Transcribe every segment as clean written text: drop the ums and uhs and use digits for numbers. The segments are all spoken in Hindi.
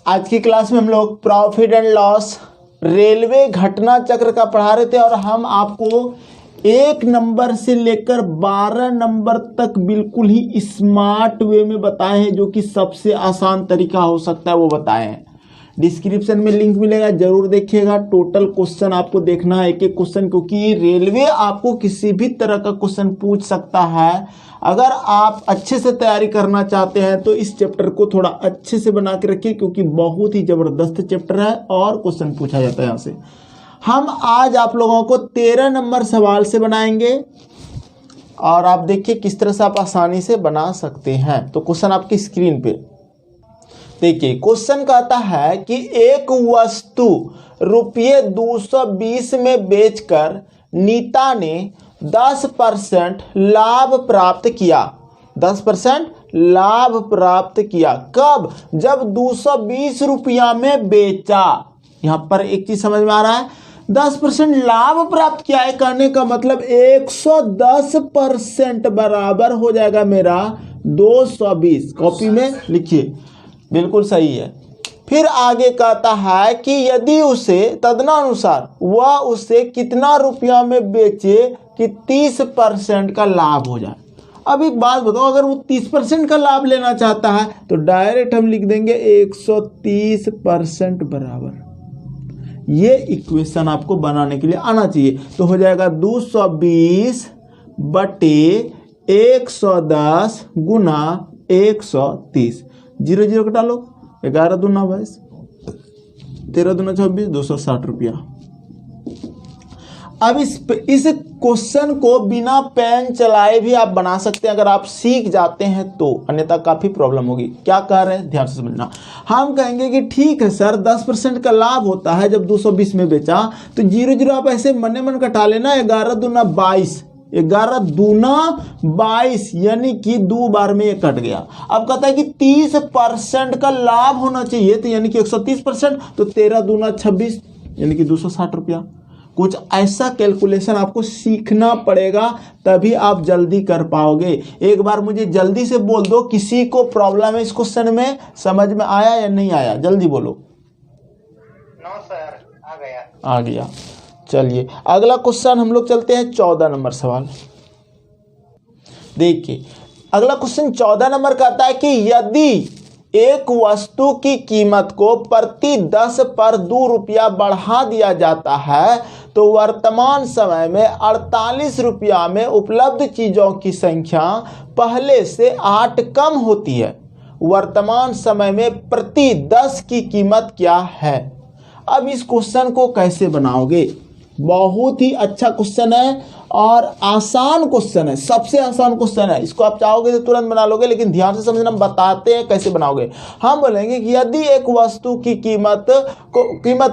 आज की क्लास में हम लोग प्रॉफिट एंड लॉस रेलवे घटना चक्र का पढ़ा रहे थे और हम आपको 1 नंबर से लेकर 12 नंबर तक बिल्कुल ही स्मार्ट वे में बताए हैं, जो कि सबसे आसान तरीका हो सकता है वो बताए हैं। डिस्क्रिप्शन में लिंक मिलेगा, जरूर देखिएगा। टोटल क्वेश्चन आपको देखना है, एक एक क्वेश्चन, क्योंकि रेलवे आपको किसी भी तरह का क्वेश्चन पूछ सकता है। अगर आप अच्छे से तैयारी करना चाहते हैं तो इस चैप्टर को थोड़ा अच्छे से बना के रखिए, क्योंकि बहुत ही जबरदस्त चैप्टर है और क्वेश्चन पूछा जाता है यहाँ से। हम आज आप लोगों को 13 नंबर सवाल से बनाएंगे और आप देखिए किस तरह से आप आसानी से बना सकते हैं। तो क्वेश्चन आपकी स्क्रीन पे देखिए। क्वेश्चन कहता है कि एक वस्तु रुपये 220 में बेचकर नीता ने 10% लाभ प्राप्त किया। 10% लाभ प्राप्त किया कब? जब 220 रुपया में बेचा। यहां पर एक चीज समझ में आ रहा है, 10% लाभ प्राप्त किया है कहने का मतलब 110% बराबर हो जाएगा मेरा 220। कॉपी में लिखिए, बिल्कुल सही है। फिर आगे कहता है कि यदि उसे तदनुसार वह उसे कितना रुपया में बेचे कि 30% का लाभ हो जाए। अब एक बात बताओ, अगर वो 30% का लाभ लेना चाहता है तो डायरेक्ट हम लिख देंगे 130% बराबर। ये इक्वेशन आपको बनाने के लिए आना चाहिए। तो हो जाएगा 220 बटे 110 गुना 130। 0 0 कटा लो, 11 दूना 22, 13 दूना 26, 260 रुपया। अब इस क्वेश्चन को बिना पेन चलाए भी आप बना सकते हैं, अगर आप सीख जाते हैं तो, अन्यथा काफी प्रॉब्लम होगी। क्या कह रहे हैं ध्यान से समझना। हम कहेंगे कि ठीक है सर, 10% का लाभ होता है जब 220 में बेचा, तो 0 0 आप ऐसे मन मन कटा लेना। 11 दूना 22, 11 दूना 22, यानी कि 2 बार में ये कट गया। अब कहता है कि 30% का लाभ होना चाहिए, तो यानी कि 130%, तो 13 दूना 26, यानी कि 260 रुपया। कुछ ऐसा कैलकुलेशन आपको सीखना पड़ेगा, तभी आप जल्दी कर पाओगे। एक बार मुझे जल्दी से बोल दो, किसी को प्रॉब्लम है इस क्वेश्चन में? समझ में आया या नहीं आया? जल्दी बोलो। नो सर, आ गया। चलिए अगला क्वेश्चन हम लोग चलते हैं 14 नंबर सवाल। देखिए अगला क्वेश्चन 14 नंबर कहता है कि यदि एक वस्तु की कीमत को प्रति 10 पर 2 रुपया बढ़ा दिया जाता है तो वर्तमान समय में 48 रुपया में उपलब्ध चीजों की संख्या पहले से 8 कम होती है। वर्तमान समय में प्रति 10 की कीमत क्या है? अब इस क्वेश्चन को कैसे बनाओगे? बहुत ही अच्छा क्वेश्चन है और आसान क्वेश्चन है, सबसे आसान क्वेश्चन है। इसको आप चाहोगे तो तुरंत बना लोगे, लेकिन ध्यान से समझना, बताते हैं कैसे बनाओगे। हम बोलेंगे कि यदि एक वस्तु की कीमत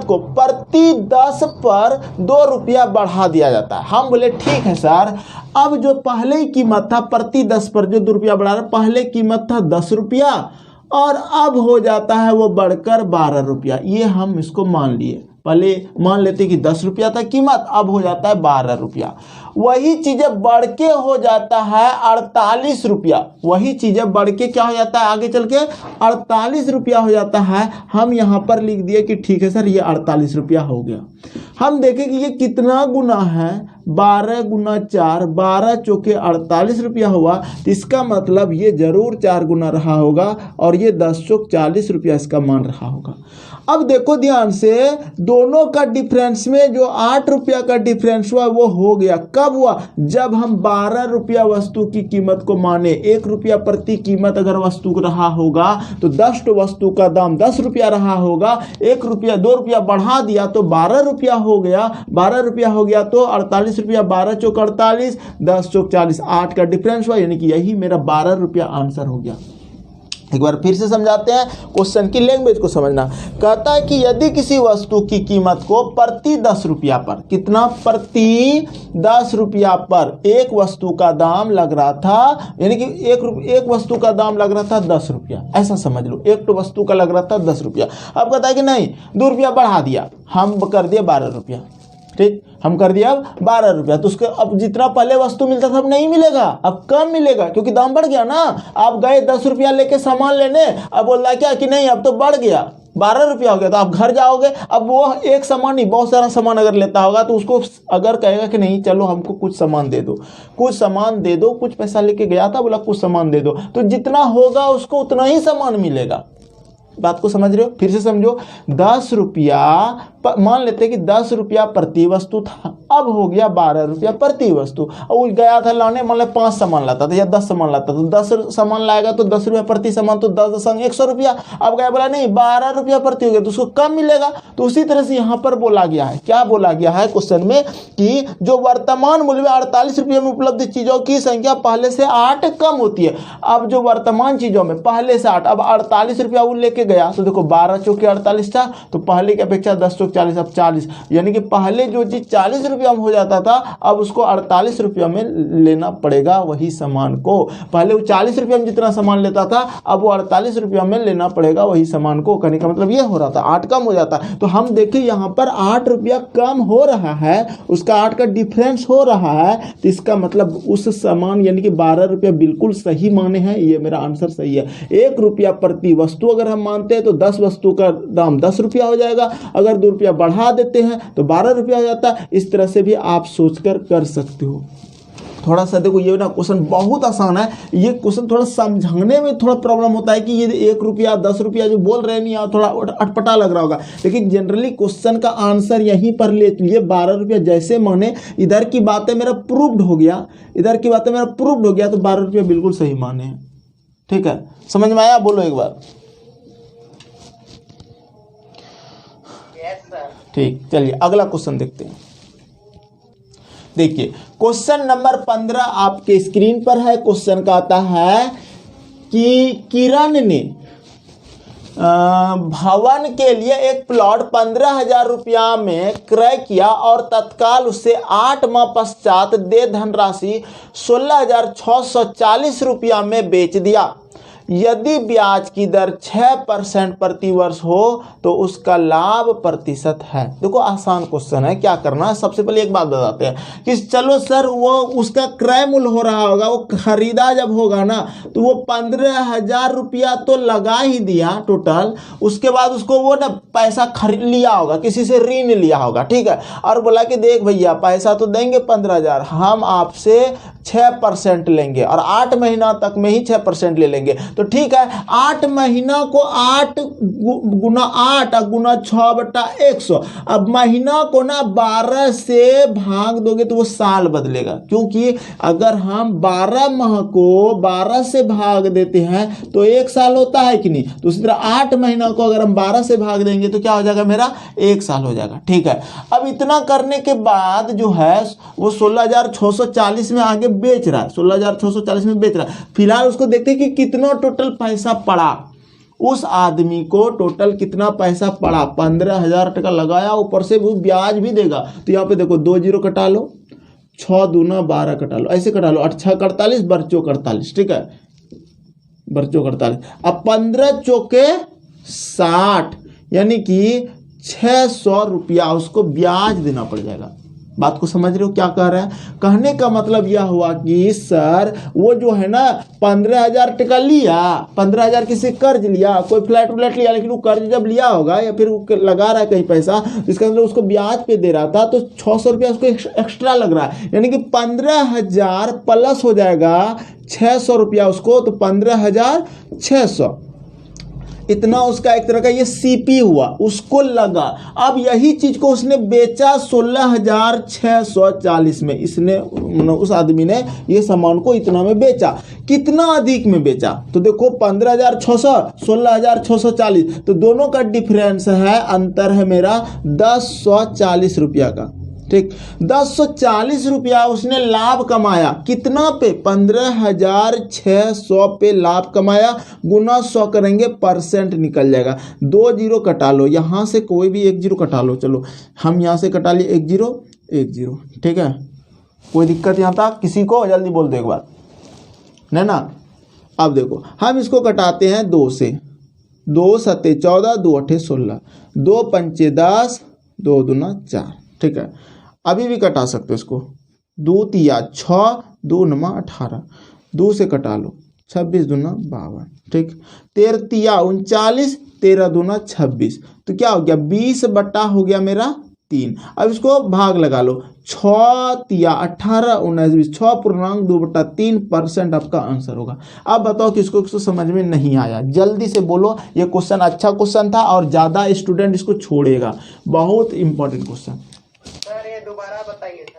को प्रति 10 पर 2 रुपया बढ़ा दिया जाता है। हम बोले ठीक है सर, अब जो पहले ही कीमत था प्रति 10 पर जो 2 रुपया बढ़ा रहा, पहले कीमत था 10 रुपया और अब हो जाता है वो बढ़कर 12 रुपया। ये हम इसको मान लिए, पहले मान लेते कि 10 रुपया था कीमत, अब हो जाता है 12 रुपया। वही चीजें बढ़ के हो जाता है 48 रुपया। वही चीजें बढ़ के क्या हो जाता है आगे चल के 48 रुपया हो जाता है। हम यहाँ पर लिख दिए कि ठीक है सर, ये 48 रुपया हो गया। हम देखें कि ये कितना गुना है, 12 गुना 4, 12 चौके 48 रुपया हुआ, तो इसका मतलब ये जरूर 4 गुना रहा होगा और ये 10 चौक 40 रुपया इसका मान रहा होगा। अब देखो ध्यान से, दोनों का डिफरेंस में जो 8 रुपया का डिफरेंस हुआ वो हो गया। कब हुआ? जब हम 12 रुपया वस्तु की कीमत को माने। 1 रुपया प्रति कीमत अगर वस्तु रहा होगा तो 10 वस्तु का दाम 10 रुपया रहा होगा। 1 रुपया 2 रुपया बढ़ा दिया तो 12 रुपया हो गया। 12 रुपया हो गया तो 48 रुपया, 12 चौक 48, 10 चौक 40, 8 का डिफरेंस हुआ, यानी कि यही मेरा 12 रुपया आंसर हो गया। एक बार फिर से समझाते हैं, क्वेश्चन की लैंग्वेज को समझना। कहता है कि यदि किसी वस्तु की कीमत को प्रति 10 रुपया पर, कितना? प्रति 10 रुपया पर एक वस्तु का दाम लग रहा था, यानी कि एक वस्तु का दाम लग रहा था 10 रुपया, ऐसा समझ लो। एक तो वस्तु का लग रहा था 10 रुपया। अब कहता है कि नहीं, 2 रुपया बढ़ा दिया, हम कर दिए 12 रुपया। ठीक, हम कर दिया अब 12 रुपया, तो उसके अब जितना पहले वस्तु मिलता था अब नहीं मिलेगा, अब कम मिलेगा क्योंकि दाम बढ़ गया ना। आप गए 10 रुपया लेके सामान लेने, अब बोल रहा क्या कि नहीं अब तो बढ़ गया, 12 रुपया हो गया। तो आप घर जाओगे, अब वो एक सामान नहीं बहुत सारा सामान अगर लेता होगा तो उसको अगर कहेगा कि नहीं चलो हमको कुछ सामान दे दो, कुछ सामान दे दो, कुछ पैसा लेके गया था, बोला कुछ सामान दे दो, तो जितना होगा उसको उतना ही सामान मिलेगा। बात को समझ रहे हो? फिर से समझो, 10 रुपया मान लेते कि 10 रुपया प्रति वस्तु था, अब हो गया 12 रुपया प्रति वस्तु। और वो गया था लाने, मान लो 5 सामान लाता था या 10 सामान लाता, तो 10 सामान लाएगा तो 10 रुपया प्रति सामान, तो 10 संग 100 रुपया। अब गया बोला नहीं 12 रुपया प्रति हो गया, तो उसको कम मिलेगा। तो उसी तरह से यहाँ पर बोला गया है, क्या बोला गया है क्वेश्चन में कि जो वर्तमान मूल्य में 48 रुपये में उपलब्ध चीजों की संख्या पहले से 8 कम होती है। अब जो वर्तमान चीजों में पहले से 8, अब 48 रुपया वो लेके गया, तो देखो 12 चौके 48 था, तो पहले की अपेक्षा 10 चौक 40, अब 40, यानी कि पहले जो चीज 40 रुपया में हो जाता था अब उसको 48 रुपया में लेना पड़ेगा वही सामान को। पहले वो 40 रुपया में जितना सामान लेता था अब वो 48 रुपया में लेना पड़ेगा वही सामान को। कहने का मतलब ये हो रहा था 8 कम हो जाता। तो हम देखें यहाँ पर 8 रुपया कम हो रहा है, उसका 8 का डिफरेंस हो रहा है, तो इसका मतलब उस सामान यानी कि 12 रुपया बिल्कुल सही माने हैं। ये मेरा आंसर सही है। 1 रुपया प्रति वस्तु अगर हम मानते हैं तो 10 वस्तु का दाम 10 रुपया हो जाएगा, अगर 2 रुपया बढ़ा देते हैं तो 12 रुपया हो जाता है। इस तरह से भी आप सोचकर कर सकते हो। थोड़ा सा देखो ये ना क्वेश्चन बहुत आसान है, ये क्वेश्चन थोड़ा समझाने में थोड़ा प्रॉब्लम होता है कि ये 1 रुपया 10 रुपया जो बोल रहे हैं नहीं, थोड़ा अटपटा लग रहा होगा, लेकिन जनरली क्वेश्चन का आंसर यहीं पर ले लिए 12 रुपया जैसे माने। इधर की बातें मेरा प्रूव्ड हो गया, इधर की बातें मेरा प्रूव्ड हो गया, तो 12 रुपया बिल्कुल सही माने हैं। ठीक है, समझ में आया? बोलो एक बार। ठीक, चलिए अगला क्वेश्चन देखते हैं। देखिए क्वेश्चन नंबर 15 आपके स्क्रीन पर है। क्वेश्चन का आता है कि किरण ने भवन के लिए एक प्लॉट 15,000 रुपया में क्रय किया और तत्काल उसे 8 माह पश्चात दे धनराशि 16,640 रुपया में बेच दिया। यदि ब्याज की दर 6% प्रति वर्ष हो तो उसका लाभ प्रतिशत है। देखो आसान क्वेश्चन है, क्या करना है, सबसे पहले एक बात बताते हैं कि चलो सर वो उसका क्रय मूल्य हो रहा होगा, वो खरीदा जब होगा ना तो वो 15,000 रुपया तो लगा ही दिया टोटल, उसके बाद उसको वो ना पैसा खरीद लिया होगा, किसी से ऋण लिया होगा, ठीक है, और बोला कि देख भैया पैसा तो देंगे 15,000, हम आपसे 6% लेंगे और 8 महीना तक में ही 6% ले लेंगे। तो ठीक है, 8 महीना को 8 गुना 8 गुना 6/100, अब महीना को ना 12 से भाग दोगे तो वो साल बदलेगा, क्योंकि अगर हम 12 माह को 12 से भाग देते हैं तो 1 साल होता है कि नहीं। तो उसी तरह 8 महीना को अगर हम 12 से भाग देंगे तो क्या हो जाएगा, मेरा 1 साल हो जाएगा। ठीक है, अब इतना करने के बाद जो है वो 16,640 में आगे बेच रहा है, 16,640 में बेच रहा है। फिलहाल उसको देखते हैं कि कितना टोटल पैसा पड़ा, उस आदमी को टोटल कितना पैसा पड़ा, 15,000 टका लगाया, ऊपर से वो ब्याज भी देगा। तो यहाँ पे देखो 2 जीरो कटा लो, 6 दूना 12 कटा लो, ऐसे कटा लो, 8 48 बरचो 48, ठीक है, बरचो 48। अब 15 चौके 60 यानी कि 600 रुपया उसको ब्याज देना पड़ जाएगा। बात को समझ रहे हो क्या कह रहा है? कहने का मतलब यह हुआ कि सर वो जो है ना 15,000 टका लिया, 15,000 किसी कर्ज लिया, कोई फ्लैट लिया, लेकिन वो कर्ज जब लिया होगा या फिर वो लगा रहा है कहीं पैसा, इसका मतलब उसको ब्याज पे दे रहा था, तो 600 रुपया उसको एक्स्ट्रा लग रहा है, यानी कि 15,000 प्लस हो जाएगा 600 रुपया उसको, तो 15,600 इतना उसका एक तरह का ये सीपी हुआ, उसको लगा। अब यही चीज को उसने बेचा 16,640 में, इसने उस आदमी ने ये सामान को इतना में बेचा। कितना अधिक में बेचा? तो देखो 15,600 16,640, तो दोनों का डिफरेंस है, अंतर है मेरा 1040 रुपया का। ठीक, 1040 रुपया उसने लाभ कमाया, कितना पे? 15,600 पे लाभ कमाया, गुना 100 करेंगे, परसेंट निकल जाएगा। 2 जीरो कटा लो, यहाँ से कोई भी 1 जीरो कटा लो, चलो हम यहाँ से कटा लिए 1 जीरो 1 जीरो, ठीक है, कोई दिक्कत यहाँ तक किसी को? जल्दी बोल दो एक बार, नहीं ना। अब देखो हम इसको कटाते हैं 2 से, 2 सत्ते 14, 2 अठे 16, 2 पंचे 10, 2 दूना 4, ठीक है। अभी भी कटा सकते हो इसको, 2 तिया 6, 2 नमा 18, 2 से कटा लो, 26 दूना 52, ठीक, 13 तिया 39, 13 दूना 26, तो क्या हो गया 20 बटा हो गया मेरा 3। अब इसको भाग लगा लो, 6 तिया 18 19 20, 6.2/3% आपका आंसर होगा। अब बताओ किसको किसको समझ में नहीं आया, जल्दी से बोलो। ये क्वेश्चन अच्छा क्वेश्चन था और ज़्यादा स्टूडेंट इसको छोड़ेगा, बहुत इंपॉर्टेंट क्वेश्चन। सर ये दोबारा बताइए सर।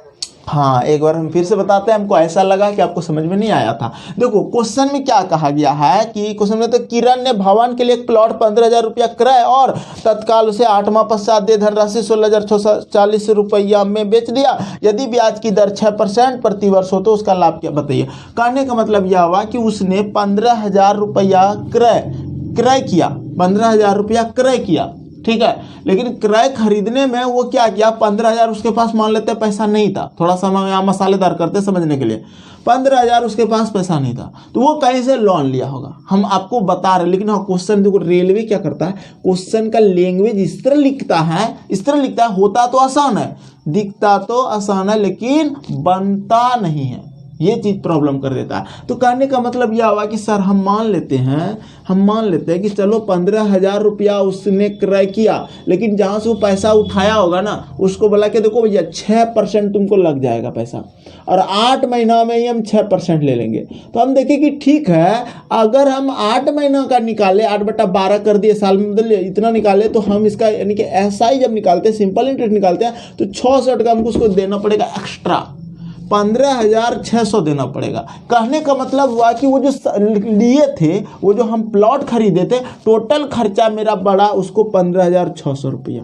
हाँ, एक बार हम फिर से बताते हैं, हमको ऐसा लगा कि आपको समझ में नहीं आया था। देखो क्वेश्चन में क्या कहा गया है कि क्वेश्चन में तो किरण ने भवन के लिए एक प्लॉट 15,000 रुपया क्रय और तत्काल उसे 8 माह पश्चात दे धनराशि 16,640 रुपया में बेच दिया। यदि ब्याज की दर 6% प्रति वर्ष हो तो उसका लाभ क्या बताइए। कहने का मतलब यह हुआ कि उसने 15,000 रुपया क्रय किया, 15,000 रुपया क्रय किया, ठीक है। लेकिन क्रय खरीदने में वो क्या किया, 15,000 उसके पास मान लेते पैसा नहीं था, थोड़ा सा हम यहाँ मसालेदार करते समझने के लिए, 15,000 उसके पास पैसा नहीं था, तो वो कहीं से लोन लिया होगा, हम आपको बता रहे। लेकिन हाँ, क्वेश्चन देखो रेलवे क्या करता है, क्वेश्चन का लैंग्वेज इस तरह लिखता है, होता तो आसान है, दिखता तो आसान है, लेकिन बनता नहीं है, ये चीज प्रॉब्लम कर देता है। तो कहने का मतलब यह हुआ कि सर हम मान लेते हैं कि चलो 15,000 रुपया उसने क्रय किया, लेकिन जहां से वो पैसा उठाया होगा ना, उसको बोला कि देखो भैया 6% तुमको लग जाएगा पैसा, और 8 महीना में ही हम 6% ले लेंगे। तो हम देखें कि ठीक है, अगर हम 8 महीना का निकाले, 8/12 कर दिए, साल में बदल इतना निकाले, तो हम इसका यानी कि SI जब निकालते हैं, सिंपल इंटरेस्ट निकालते हैं, तो 66 का हमको उसको देना पड़ेगा एक्स्ट्रा, 15,600 देना पड़ेगा। कहने का मतलब हुआ कि वो जो लिए थे, वो जो हम प्लॉट खरीदे थे, टोटल खर्चा मेरा बड़ा उसको 15,600 रुपया,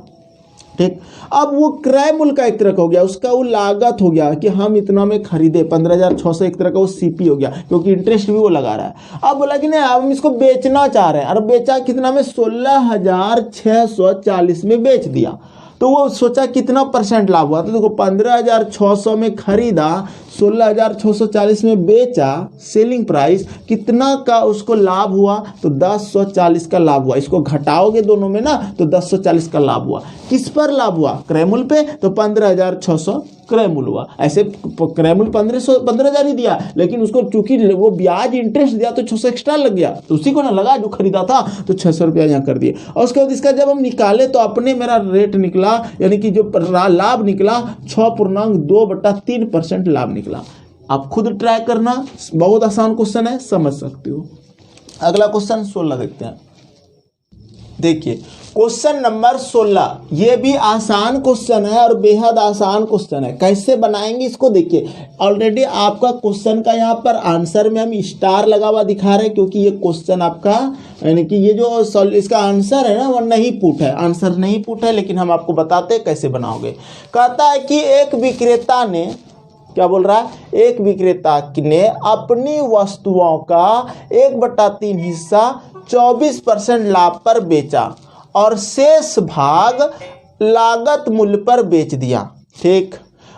ठीक। अब वो क्रय मूल्य का एक तरह का हो गया, उसका वो लागत हो गया कि हम इतना में खरीदे, 15,600 एक तरह का वो CP हो गया, क्योंकि इंटरेस्ट भी वो लगा रहा है। अब बोला कि नहीं, अब हम इसको बेचना चाह रहे हैं, और बेचा कितना में, 16,640 में बेच दिया। तो वो सोचा कितना % लाभ हुआ, तो देखो 15,600 में खरीदा, 16,640 में बेचा, सेलिंग प्राइस कितना का उसको लाभ हुआ, तो 1040 का लाभ हुआ। इसको घटाओगे दोनों में ना, तो 1040 का लाभ हुआ। किस पर लाभ हुआ, क्रय मूल्य पे, तो 15,600 क्रय मूल्य हुआ। ऐसे क्रय मूल्य 15,000 ही दिया, लेकिन उसको चूंकि वो ब्याज इंटरेस्ट दिया तो 600 एक्स्ट्रा लग गया, तो उसी को ना लगा जो खरीदा था, तो 600 रुपया यहाँ कर दिए। और उसके बाद इसका जब हम निकाले तो अपने मेरा रेट निकला, यानी कि जो लाभ निकला 6.2/3% लाभ निकला। आप खुद ट्राई करना, बहुत आसान क्वेश्चन है, समझ सकते हो। अगला क्वेश्चन 16 देखते हैं। देखिए क्वेश्चन नंबर 16, ये भी आसान क्वेश्चन है और बेहद आसान क्वेश्चन है। कैसे बनाएंगे इसको देखिए, ऑलरेडी आपका क्वेश्चन का यहाँ पर आंसर में हम स्टार लगा हुआ दिखा रहे हैं, क्योंकि ये क्वेश्चन आपका यानी कि ये जो इसका आंसर है ना, वो नहीं पुट है, आंसर नहीं पुट है, लेकिन हम आपको बताते हैं कैसे बनाओगे। कहता है कि एक विक्रेता ने, क्या बोल रहा है, एक विक्रेता ने अपनी वस्तुओं का 1/3 हिस्सा 24% लाभ पर बेचा और शेष भाग लागत मूल्य पर बेच दिया, ठीक।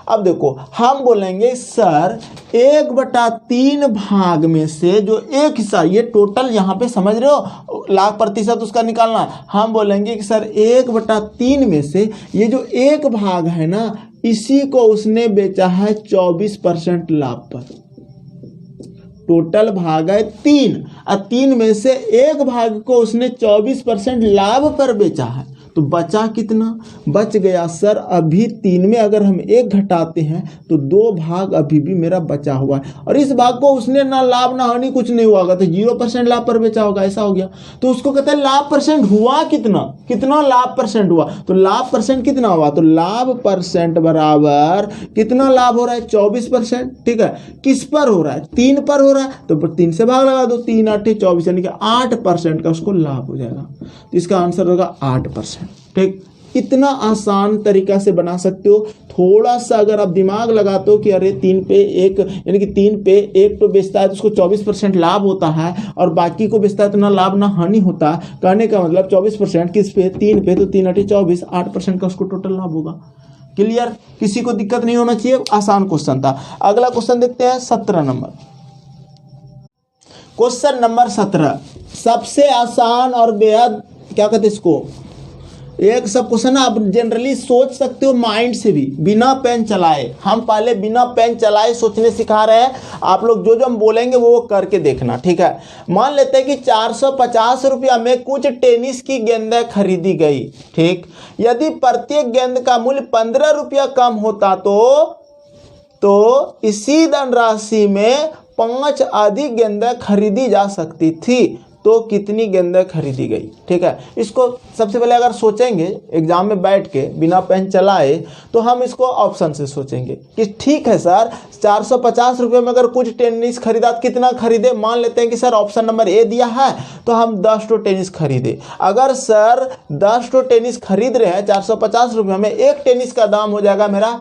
अब देखो हम बोलेंगे सर 1/3 भाग में से जो एक हिस्सा, ये टोटल यहाँ पे समझ रहे हो, लाख प्रतिशत उसका निकालना है। हम बोलेंगे कि सर 1/3 में से ये जो एक भाग है ना, इसी को उसने बेचा है 24% लाभ पर। टोटल भाग है 3 और 3 में से एक भाग को उसने 24% लाभ पर बेचा है, तो बचा कितना, बच गया सर अभी 3 में अगर हम 1 घटाते हैं तो 2 भाग अभी भी मेरा बचा हुआ है, और इस भाग को उसने ना लाभ ना हानि कुछ नहीं हुआ, तो 0% लाभ पर बेचा होगा, ऐसा हो गया। तो उसको कहते हैं लाभ परसेंट हुआ कितना, कितना लाभ परसेंट हुआ, तो लाभ परसेंट कितना हुआ, तो लाभ परसेंट बराबर कितना लाभ हो रहा है, 24%, ठीक है। किस पर हो रहा है, 3 पर हो रहा है, तो 3 से भाग लगा दो, 3 8 24, यानी कि 8% का उसको लाभ हो जाएगा। तो इसका आंसर होगा 8%, ठीक। इतना आसान तरीका से बना सकते हो। थोड़ा सा अगर आप दिमाग लगाते हो कि अरे 3 पे 1, यानी कि 3 पे 1 तो बेचता है तो उसको 24% लाभ होता है, और बाकी को बेचता है तो ना लाभ ना हानि होता है। कहने का मतलब 24% किस पे, 3 पे, तो 3 8 24, 8% का उसको टोटल लाभ होगा। क्लियर, किसी को दिक्कत नहीं होना चाहिए, आसान क्वेश्चन था। अगला क्वेश्चन देखते हैं 17 नंबर। क्वेश्चन नंबर 17 सबसे आसान और बेहद क्या कहते हैं इसको, एक सब क्वेश्चन आप जनरली सोच सकते हो माइंड से भी, बिना पेन चलाए। हम पहले बिना पेन चलाए सोचने सिखा रहे हैं, आप लोग जो जो हम बोलेंगे वो करके देखना, ठीक है। मान लेते हैं कि 450 रुपया में कुछ टेनिस की गेंदें खरीदी गई, ठीक। यदि प्रत्येक गेंद का मूल्य 15 रुपया कम होता तो इसी धनराशि में 5 अधिक गेंदें खरीदी जा सकती थी, तो कितनी गेंदें खरीदी गई, ठीक है। इसको सबसे पहले अगर सोचेंगे एग्जाम में बैठ के बिना पेन चलाए, तो हम इसको ऑप्शन से सोचेंगे कि ठीक है सर 450 रुपये में अगर कुछ टेनिस खरीदा तो कितना खरीदे। मान लेते हैं कि सर ऑप्शन नंबर ए दिया है तो हम 10 टो टेनिस खरीदे। अगर सर 10 टो टेनिस खरीद रहे हैं 450 रुपये में, एक टेनिस का दाम हो जाएगा मेरा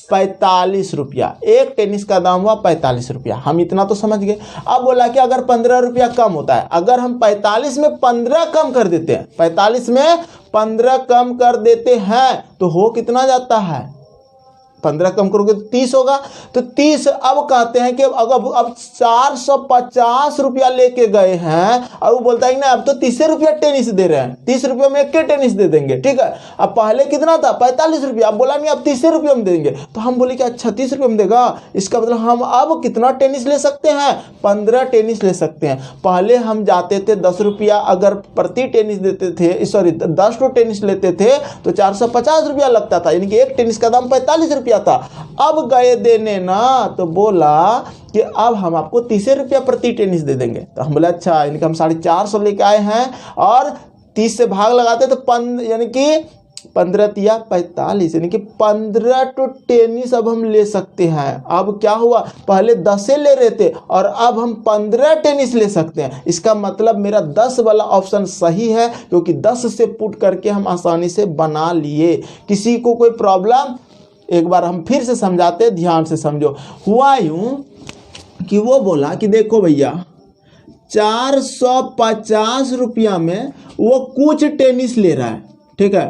45 रुपया। एक टेनिस का दाम हुआ 45 रुपया, हम इतना तो समझ गए। अब बोला कि अगर 15 रुपया कम होता है, अगर हम 45 में 15 कम कर देते हैं, 45 में 15 कम कर देते हैं तो हो कितना जाता है, 15 कम करोगे तो 30 होगा। तो 30 अब कहते हैं कि अब 450 रुपया लेके गए हैं और वो बोलता है कि ना अब तो 30 रुपया टेनिस दे रहे हैं, 30 रुपये में एक के टेनिस दे देंगे, ठीक है। अब पहले कितना था 45 रुपया, अब बोला नहीं अब 30 रुपये में देंगे, तो हम बोले कि अच्छा 30 रुपये में देगा, इसका मतलब हम अब कितना टेनिस ले सकते हैं, 15 टेनिस ले सकते हैं। पहले हम जाते थे 10 रुपया, अगर प्रति टेनिस देते थे, सॉरी 10 टो टेनिस लेते थे तो 450 रुपया लगता था, यानी कि एक टेनिस का दाम 45 रुपया था। अब गए देने ना तो बोला कि अब हम आपको 30 रुपया प्रति टेनिस दे देंगे। तो हम बोले अच्छा, यानी कि हम 450 लेके आए हैं और 30 से भाग लगाते तो यानी कि 15 तिया 45, यानी कि 15 टो टेनिस अब हम ले सकते हैं। अब क्या हुआ, पहले 10 ले रहे थे और अब हम 15 टेनिस ले सकते हैं। इसका मतलब मेरा 10 वाला ऑप्शन सही है, क्योंकि 10 से पुट करके हम आसानी से बना लिए। किसी को कोई प्रॉब्लम, एक बार हम फिर से समझाते, ध्यान से समझो। हुआ यूं कि वो बोला कि देखो भैया 450 रुपया में वो कुछ टेनिस ले रहा है, ठीक है,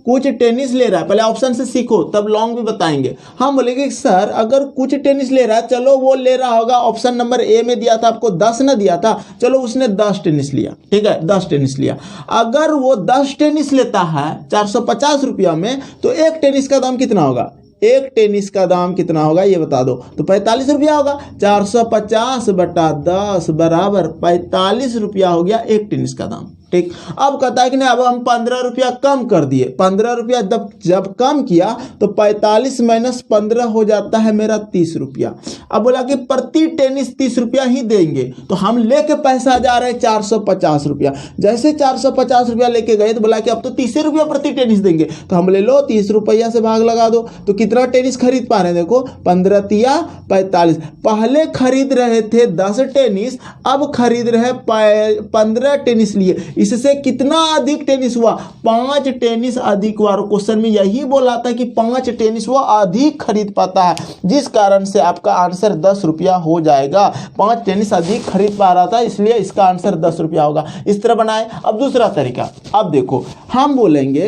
कुछ टेनिस ले रहा है। पहले ऑप्शन से सीखो तब लॉन्ग भी बताएंगे। हम बोलेंगे सर अगर कुछ टेनिस ले रहा है, चलो वो ले रहा होगा, ऑप्शन नंबर ए में दिया था आपको 10 ना दिया था, चलो उसने 10 टेनिस लिया, ठीक है, 10 टेनिस लिया। अगर वो 10 टेनिस लेता है 450 रुपया में, तो एक टेनिस का दाम कितना होगा, एक टेनिस का दाम कितना होगा ये बता दो, तो 45 रुपया होगा। 450 बटा 10 बराबर 45 रुपया हो गया एक टेनिस का दाम, ठीक। अब कहता है कि नहीं अब हम 15 रुपया कम कर दिए, 15 रुपया जब कम किया तो 45 माइनस 15 हो जाता है मेरा 30 रुपया। अब बोला कि प्रति टेनिस 30 रुपया ही देंगे, तो हम लेके पैसा जा रहे हैं 450 रुपया। जैसे 450 रुपया लेके गए तो बोला कि अब तो 30 रुपया प्रति टेनिस देंगे, तो हम ले लो 30 रुपया से भाग लगा दो, तो कितना टेनिस खरीद पा रहे हैं, देखो 15 तिया 45। पहले खरीद रहे थे 10 टेनिस, अब खरीद रहे 15 टेनिस लिए, इससे कितना अधिक टेनिस हुआ, 5 टेनिस अधिक हुआ। क्वेश्चन में यही बोला था कि 5 टेनिस वो अधिक खरीद पाता है, जिस कारण से आपका आंसर 10 रुपया हो जाएगा। 5 टेनिस अधिक खरीद पा रहा था, इसलिए इसका आंसर 10 रुपया होगा। इस तरह बनाए। अब दूसरा तरीका, अब देखो हम बोलेंगे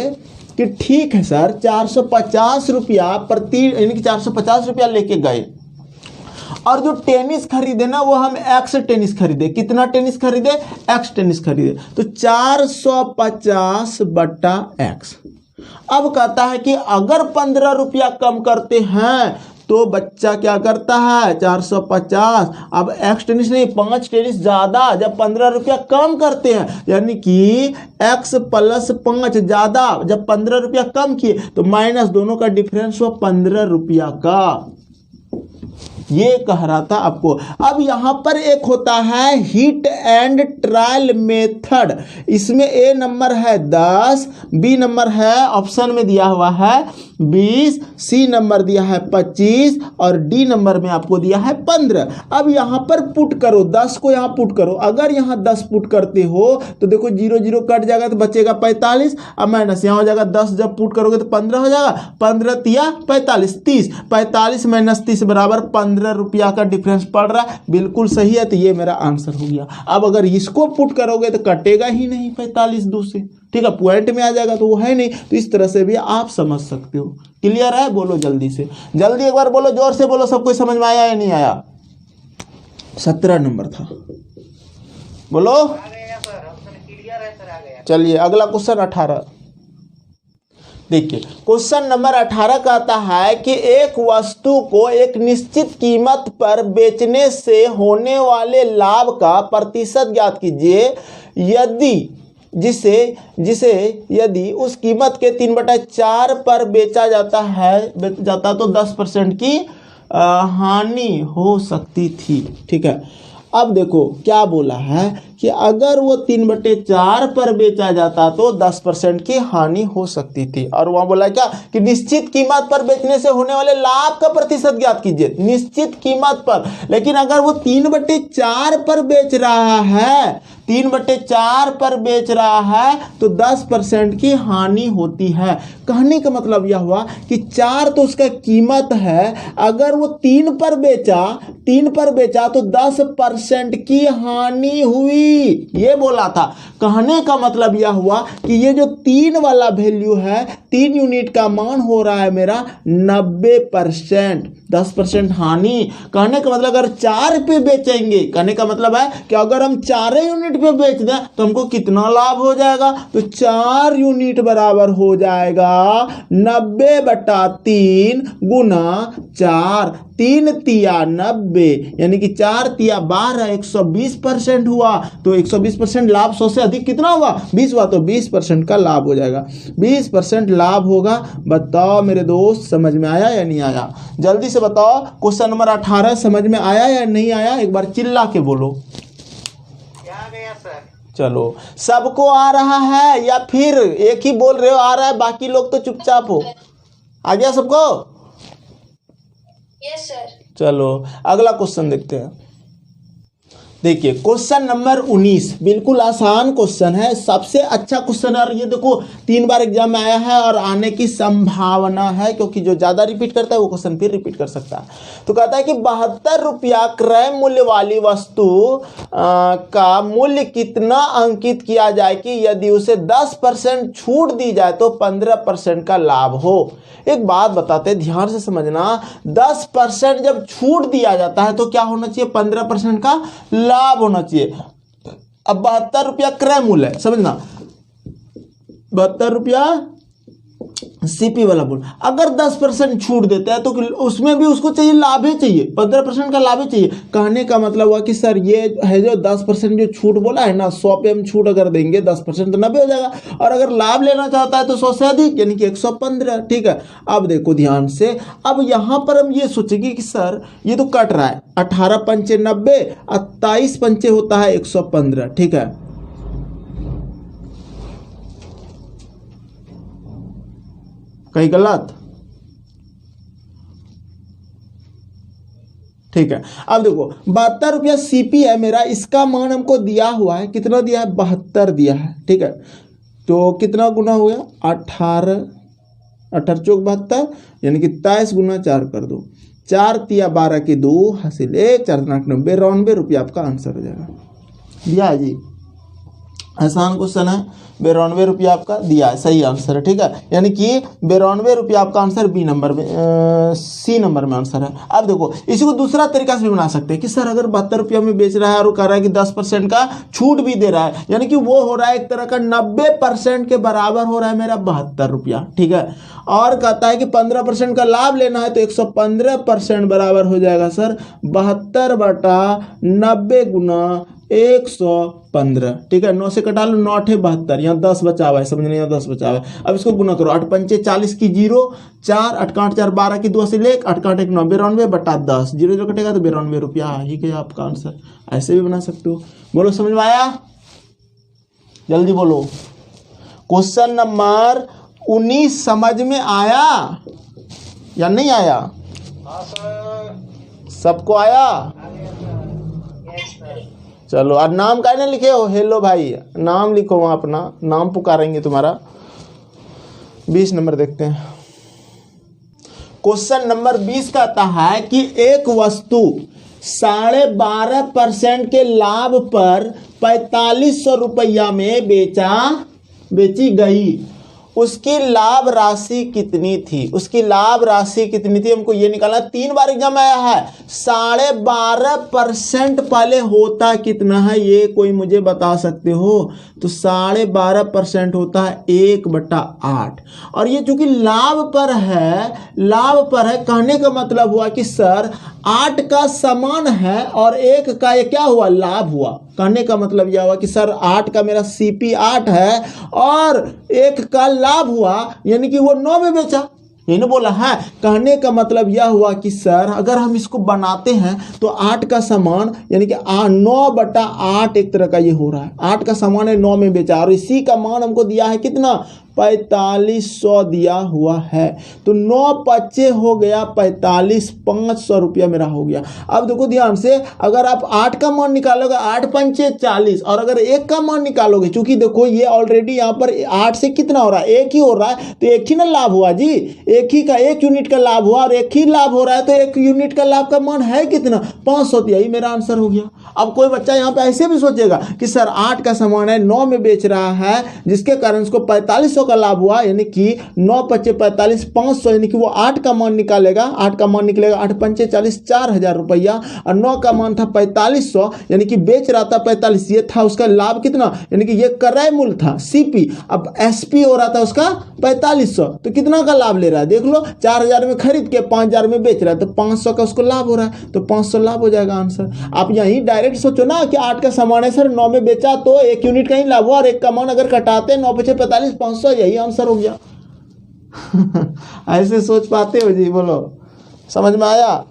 कि ठीक है सर 450 रुपया प्रति, यानी कि 450 रुपया लेके गए और जो टेनिस खरीदे ना वो हम एक्स टेनिस खरीदे। कितना टेनिस खरीदे, एक्स टेनिस खरीदे, तो 450 बटा एक्स। अब कहता है कि अगर 15 रुपया कम करते हैं तो बच्चा क्या करता है 450, अब एक्स टेनिस नहीं 5 टेनिस ज्यादा, जब 15 रुपया कम करते हैं यानी कि एक्स प्लस 5 ज्यादा, जब 15 रुपया कम किए तो माइनस, दोनों का डिफरेंस हुआ 15 रुपया का। ये कह रहा था आपको। अब यहां पर एक होता है हिट एंड ट्रायल मेथड, इसमें ए नंबर है 10, बी नंबर है ऑप्शन में दिया हुआ है 20, सी नंबर दिया है 25 और डी नंबर में आपको दिया है 15। अब यहां पर पुट करो, 10 को यहां पुट करो। अगर यहां 10 पुट करते हो तो देखो 0 0 कट जाएगा तो बचेगा 45, अब माइनस यहां हो जाएगा 10 जब पुट करोगे तो 15 हो जाएगा, 15 तिया 45, 30, 45 माइनस 30 बराबर 15 रुपया का डिफरेंस पड़ रहा है। बिल्कुल सही है, तो ये मेरा आंसर हो गया। अब अगर इसको पुट करोगे तो कटेगा ही नहीं 45 2 से, ठीक है, पॉइंट में आ जाएगा तो वो है नहीं। तो इस तरह से भी आप समझ सकते हो। क्लियर है, बोलो जल्दी से, जल्दी एक बार बोलो, जोर से बोलो, सब कुछ समझ में आया या नहीं आया। 17 नंबर था, बोलो। आ गया सर, ऑप्शन क्लियर है सर, आ गया। चलिए अगला क्वेश्चन 18। देखिए क्वेश्चन नंबर 18 कहता है कि एक वस्तु को एक निश्चित कीमत पर बेचने से होने वाले लाभ का प्रतिशत ज्ञात कीजिए जिसे यदि उस कीमत के 3/4 पर बेचा जाता तो 10% की हानि हो सकती थी। ठीक है, अब देखो क्या बोला है कि अगर वो 3/4 पर बेचा जाता तो 10% की हानि हो सकती थी। और वहां बोला क्या कि निश्चित कीमत पर बेचने से होने वाले लाभ का प्रतिशत ज्ञात कीजिए, निश्चित कीमत पर। लेकिन अगर वो 3/4 पर बेच रहा है, 3/4 पर बेच रहा है तो 10% की हानि होती है। कहने का मतलब यह हुआ कि 4 तो उसका कीमत है, अगर वो 3 पर बेचा तो 10% की हानि हुई, ये बोला था। कहने का मतलब यह हुआ कि ये जो 3 वाला वैल्यू है, 3 यूनिट का मान हो रहा है मेरा 90%, 10% हानि। कहने का मतलब अगर 4 पे बेचेंगे, कहने का मतलब है कि अगर हम 4 यूनिट पे बेच दें तो हमको कितना लाभ हो जाएगा, तो 4 यूनिट बराबर हो जाएगा 90/3 गुना 4, 3 तिया 90, यानी कि 4 तिया 12, 120% हुआ। तो 120% लाभ 100 से अधिक कितना होगा, 20 हुआ, तो 20% का लाभ हो जाएगा, 20% लाभ होगा। बताओ मेरे दोस्त, समझ में आया या नहीं आया? जल्दी से बताओ, क्वेश्चन नंबर 18 समझ में आया या नहीं आया? एक बार चिल्ला के बोलो। आ गया सर। चलो, सबको आ रहा है या फिर एक ही बोल रहे हो आ रहा है, बाकी लोग तो चुपचाप हो? आ गया सबको? Yes sir. चलो अगला क्वेश्चन देखते हैं। देखिए क्वेश्चन नंबर 19 बिल्कुल आसान क्वेश्चन है, सबसे अच्छा क्वेश्चन है। और ये देखो 3 बार एग्जाम में आया है और आने की संभावना है, क्योंकि जो ज़्यादा रिपीट करता है वो क्वेश्चन फिर रिपीट कर सकता है। तो कहता है कि 72 रुपया क्रय मूल्य वाली वस्तु का मूल्य कितना अंकित किया जाए कि यदि उसे 10% छूट दी जाए तो 15% का लाभ हो। एक बात बताते हैं, ध्यान से समझना, 10% जब छूट दिया जाता है तो क्या होना चाहिए, 15% का लाभ होना चाहिए। अब 72 रुपया क्रय मूल्य है, समझना, 72 रुपया सीपी वाला बोल। अगर 10% छूट देता है तो उसमें भी उसको चाहिए लाभ ही चाहिए, 15% का लाभ ही चाहिए। कहने का मतलब हुआ कि सर ये है जो 10% जो छूट बोला है ना, 100 पे हम छूट अगर देंगे 10% तो 90 हो जाएगा, और अगर लाभ लेना चाहता है तो 100 से अधिक यानी कि 115। ठीक है, अब देखो ध्यान से, अब यहां पर हम ये सोचेंगे कि सर ये तो कट रहा है, 18 पंचे 90, 28 पंचे होता है 115। ठीक है, कहीं गलत? ठीक है, अब देखो 72 रुपया सीपी है मेरा, इसका मान हमको दिया हुआ है, कितना दिया है, 72 दिया है। ठीक है, तो कितना गुना हो गया, 18 चौक 72, यानी कि 23 गुना 4 कर दो, 4 तिया 12 की 2 हासिल 1, 4 8 9, 92 रुपया आपका आंसर हो जाएगा। दिया है जी, आसान क्वेश्चन है, 92 रुपया आपका दिया है, सही आंसर है। ठीक है, यानी कि 92 रुपया आपका आंसर बी नंबर में, सी नंबर में आंसर है। अब देखो इसी को दूसरा तरीका से भी बना सकते हैं कि सर अगर 72 रुपया में बेच रहा है और वो कह रहा है कि 10% का छूट भी दे रहा है, यानी कि वो हो रहा है एक तरह का 90% के बराबर हो रहा है मेरा 72 रुपया। ठीक है, और कहता है कि 15% का लाभ लेना है तो 115% बराबर हो जाएगा सर 72/90 गुना 115। ठीक है, 9 से कटा लो, 9 8 72, यहाँ 10 बचा हुआ है, समझ नहीं, यहाँ 10 बचा हुआ है। अब इसको गुना करो, 8 पंचे 40 की 0, 4 8 8 4 12 की 2 से 1, 8 8 1 9, 92/10, 0 जो कटेगा तो 92 रुपया ही क्या आपका आंसर। ऐसे भी बना सकते हो। बोलो समझ में आया? जल्दी बोलो। क्वेश्चन नंबर 19 समझ में आया या नहीं आया? हाँ सर। सबको आया? Yes sir. चलो, और नाम काहे ना लिखे हो, हेलो भाई, नाम लिखो वहाँ अपना, नाम पुकारेंगे तुम्हारा। 20 नंबर देखते हैं। क्वेश्चन नंबर 20 कहता है कि एक वस्तु 12.5% के लाभ पर 4500 रुपया में बेची गई, उसकी लाभ राशि कितनी थी? उसकी लाभ राशि कितनी थी हमको ये निकालना। 3 बार एग्जाम आया है, 12.5% पहले होता कितना है ये कोई मुझे बता सकते हो? तो 12.5% होता है 1/8। और ये चूंकि लाभ पर है, कहने का मतलब हुआ कि सर 8 का समान है और 1 का ये क्या हुआ, लाभ हुआ। कहने का मतलब यह हुआ कि सर 8 का मेरा CP 8 है और 1 का लाभ हुआ, यानी कि वो 9 में बेचा, ये ना बोला है। कहने का मतलब यह हुआ कि सर अगर हम इसको बनाते हैं तो 8 का सामान यानी कि 9/8 एक तरह का ये हो रहा है। 8 का सामान है 9 में बेचा और इसी का मान हमको दिया है कितना, 4500 दिया हुआ है। तो 9×5 हो गया 45, 500 रुपया मेरा हो गया। अब देखो ध्यान से, अगर आप 8 का मान निकालोगे 8×5 40 और अगर 1 का मान निकालोगे, चूंकि देखो ये ऑलरेडी यहाँ पर 8 से कितना हो रहा है, 1 ही हो रहा है, तो 1 ही ना लाभ हुआ जी, 1 ही का 1 यूनिट का लाभ हुआ और 1 ही लाभ हो रहा है, तो 1 यूनिट का लाभ का मान है कितना, 500। यही मेरा आंसर हो गया। अब कोई बच्चा यहाँ पे ऐसे भी सोचेगा कि सर 8 का सामान है 9 में बेच रहा है, जिसके कारण उसको 4500 का लाभ हुआ, यानी कि 9×5 45, 500, यानी कि वो 8 का मान निकालेगा। 8 का मान निकलेगा 8×5 40, 4000 रुपया, और 9 का मान था 4500, यानी कि बेच रहा था 45, ये था उसका लाभ कितना, यानी कि ये क्रय मूल्य था CP, अब SP हो रहा था उसका 4500, तो कितना का लाभ ले रहा है देख लो, 4000 में खरीद के 5000 में बेच रहा है, तो 500 का उसको लाभ हो रहा है, तो 500 लाभ हो जाएगा आंसर। आप यही डायरेक्ट सोचो ना कि 8 का सामान है सर 9 में बेचा तो 1 यूनिट का ही लाभ हुआ और 1 का मान अगर घटाते 9×5 45, 500, यही आंसर हो गया। ऐसे सोच पाते हो जी, बोलो समझ में आया?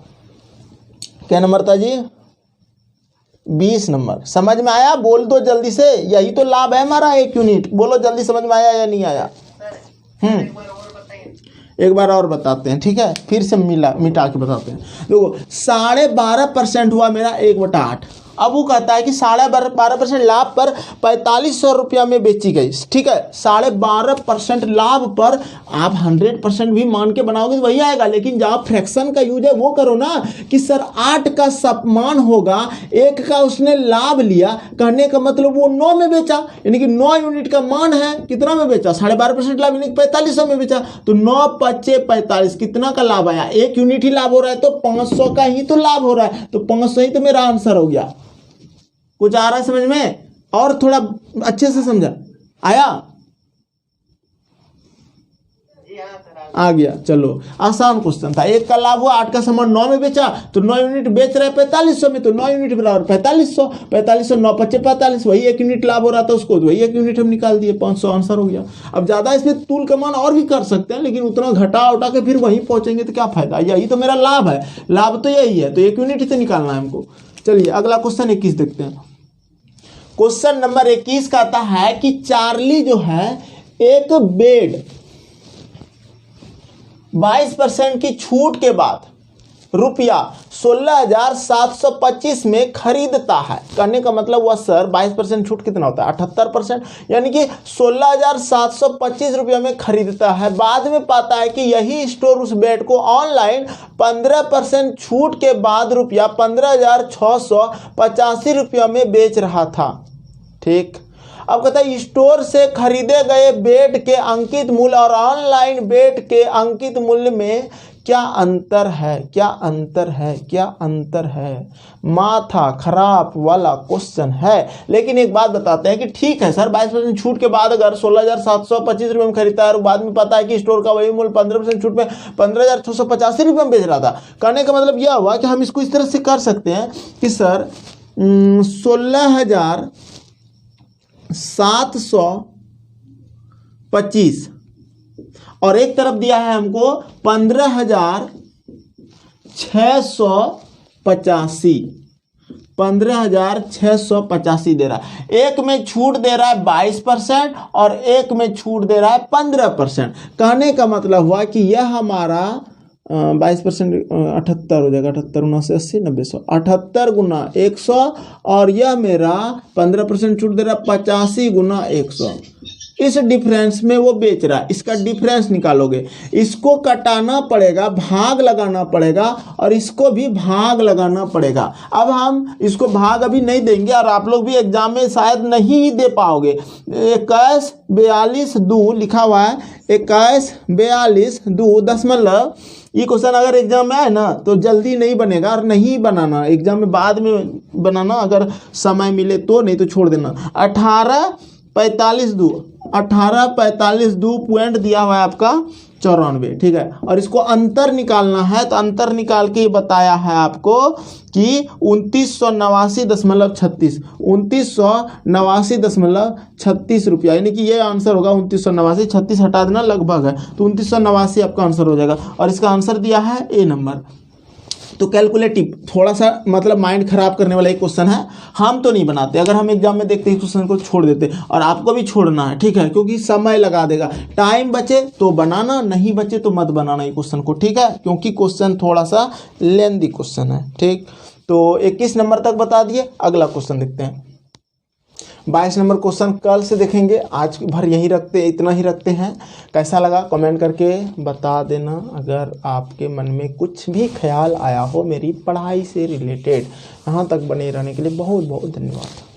क्या नंबर था जी? 20 नंबर। समझ में आया? बोल दो जल्दी से, यही तो लाभ है हमारा 1 यूनिट। बोलो जल्दी, समझ में आया या नहीं आया? एक बार और बताते हैं, ठीक है, फिर से मिटा के बताते हैं। देखो 12.5% हुआ मेरा 1/8। अब वो कहता है कि 12.5% लाभ पर 4500 रुपया में बेची गई, ठीक है। 12.5% लाभ पर आप 100% भी मान के बनाओगे तो वही आएगा, लेकिन जहाँ फ्रैक्शन का यूज है वो करो ना कि सर 8 का समान होगा, 1 का उसने लाभ लिया, कहने का मतलब वो 9 में बेचा, यानी कि 9 यूनिट का मान है, कितना में बेचा, 12.5% लाभ, यानी 4500 में बेचा, तो 9×5 45, कितना का लाभ आया, 1 यूनिट ही लाभ हो रहा है, तो 500 का ही तो लाभ हो रहा है, तो 500 ही तो मेरा आंसर हो गया। कुछ आ रहा है समझ में? और थोड़ा अच्छे से समझा, आया? आ गया, चलो आसान क्वेश्चन था। 1 का लाभ हुआ, 8 का सामान 9 में बेचा, तो 9 यूनिट बेच रहे हैं 4500 में, तो 9 यूनिट बराबर 4500, 9×5 45, वही 1 यूनिट लाभ हो रहा था उसको, तो वही 1 यूनिट हम निकाल दिए, 500 आंसर हो गया। अब ज्यादा इसमें तूल का मान और भी कर सकते हैं, लेकिन उतना घटा उठा के फिर वहीं पहुंचेंगे तो क्या फायदा, यही तो मेरा लाभ है, लाभ तो यही है, तो 1 यूनिट ही तो निकालना है हमको। चलिए अगला क्वेश्चन 21 देखते हैं। क्वेश्चन नंबर 21 कहता है कि चार्ली जो है एक बेड 22% की छूट के बाद रुपया 16,725 में खरीदता है। कहने का मतलब हुआ सर 22% छूट कितना होता है, 78%, यानी कि 16,725 रुपया में खरीदता है। बाद में पाता है कि यही स्टोर उस बेड को ऑनलाइन 15% छूट के बाद रुपया 15,685 रुपया में बेच रहा था, ठीक। अब कहता है स्टोर से खरीदे गए बेड के अंकित मूल्य और ऑनलाइन बेड के अंकित मूल्य में क्या अंतर है, क्या अंतर है, क्या अंतर है। माथा खराब वाला क्वेश्चन है, लेकिन एक बात बताते हैं कि ठीक है सर 22% छूट के बाद अगर 16,725 रुपये में खरीदता है और बाद में पता है कि स्टोर का वही मूल्य 15% छूट में 15,685 रुपये में बेच रहा था। कहने का मतलब यह हुआ कि हम इसको इस तरह से कर सकते हैं कि सर 16,725 और एक तरफ दिया है हमको 15,685, 15,685 दे रहा है। एक में छूट दे रहा है 22% और एक में छूट दे रहा है 15%। कहने का मतलब हुआ कि यह हमारा 22% 78 हो जाएगा, 78 × 80 90 100, 78 × 100 और यह मेरा 15% छूट दे रहा है 85 × 100। इस डिफरेंस में वो बेच रहा है, इसका डिफरेंस निकालोगे, इसको कटाना पड़ेगा, भाग लगाना पड़ेगा और इसको भी भाग लगाना पड़ेगा। अब हम इसको भाग अभी नहीं देंगे और आप लोग भी एग्जाम में शायद नहीं दे पाओगे। 2142 लिखा हुआ है, 2142 दशमलव। ये क्वेश्चन अगर एग्जाम में आए ना तो जल्दी नहीं बनेगा और नहीं बनाना, एग्जाम में बाद में बनाना अगर समय मिले तो, नहीं तो छोड़ देना। 18 45 दो 18, 45 दो पॉइंट दिया हुआ है आपका 94, ठीक है। और इसको अंतर निकालना है, तो अंतर निकाल के ये बताया है आपको कि 2989.36 2989.36 रुपया, यानी कि ये आंसर होगा 2989, 36 हटा देना लगभग है, तो 2989 आपका आंसर हो जाएगा। और इसका आंसर दिया है ए नंबर। तो कैलकुलेटिव थोड़ा सा मतलब माइंड खराब करने वाला एक क्वेश्चन है, हम तो नहीं बनाते, अगर हम एग्जाम में देखते हैं क्वेश्चन को छोड़ देते, और आपको भी छोड़ना है, ठीक है, क्योंकि समय लगा देगा। टाइम बचे तो बनाना, नहीं बचे तो मत बनाना ये क्वेश्चन को, ठीक है, क्योंकि क्वेश्चन थोड़ा सा लेंदी क्वेश्चन है, ठीक। तो 21 नंबर तक बता दिए, अगला क्वेश्चन देखते हैं। 22 नंबर क्वेश्चन कल से देखेंगे, आज भर यही रखते, इतना ही रखते हैं। कैसा लगा कमेंट करके बता देना। अगर आपके मन में कुछ भी ख्याल आया हो मेरी पढ़ाई से रिलेटेड, यहाँ तक बने रहने के लिए बहुत बहुत धन्यवाद।